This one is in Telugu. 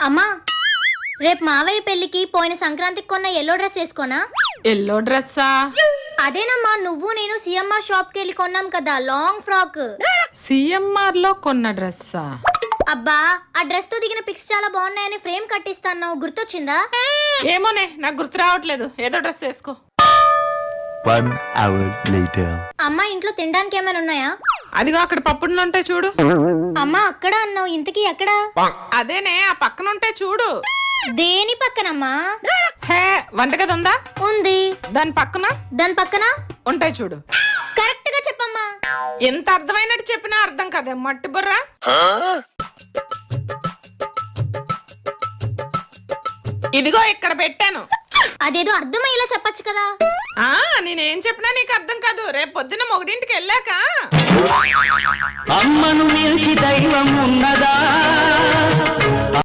అమ్మా, రేపు మావయ్య పెళ్లికి పోయిన సంక్రాంతికి కొన్న ఎల్లో డ్రెస్ వేసుకోనా? ఎల్లో డ్రెస్సా? అదేనమ్మా, నువ్వు నేను సిఎంఆర్ షాప్ కి వెళ్ళి కొన్నాం కదా, లాంగ్ ఫ్రాక్. సిఎంఆర్ లో కొన్న డ్రెస్సా? అబ్బా, ఆ డ్రెస్ తో దిగిన పిక్స్ చాలా బాగున్నాయని ఫ్రేమ్ కట్టిస్తాను, గుర్తొచ్చిందా? ఏమోనే, నాకు గుర్తు రావట్లేదు. ఏదో డ్రెస్ వేసుకో. 1 hour later. అమ్మా, ఇంట్లో తినడానికి ఏమైనా ఉన్నాయా? అదిగో అక్కడ పప్పుడులు ఉంటాయి చూడు. అమ్మా, అక్కడ అన్నావు, ఇంతకీ ఎక్కడ? అదేనే, ఆ పక్కన ఉంటాయి చూడు. దేని పక్కనమ్మా? హే, వంటగది ఉందా? ఉంది. దాని పక్కన? దాని పక్కన ఉంటాయి చూడు. కరెక్ట్ గా చెప్పమ్మా. ఎంత అర్థమైనట్టు చెప్పినా అర్థం కదే మట్టి బుర్రా. ఇదిగో ఇక్కడ పెట్టాను. అదేదో అర్థమయ్యేలా చెప్పచ్చు కదా. నేనేం చెప్పినా నీకు అర్థం కాదు. రేపు పొద్దున్న మొగుడింటికి వెళ్ళాక అమ్మను మించి దైవం ఉన్నదా?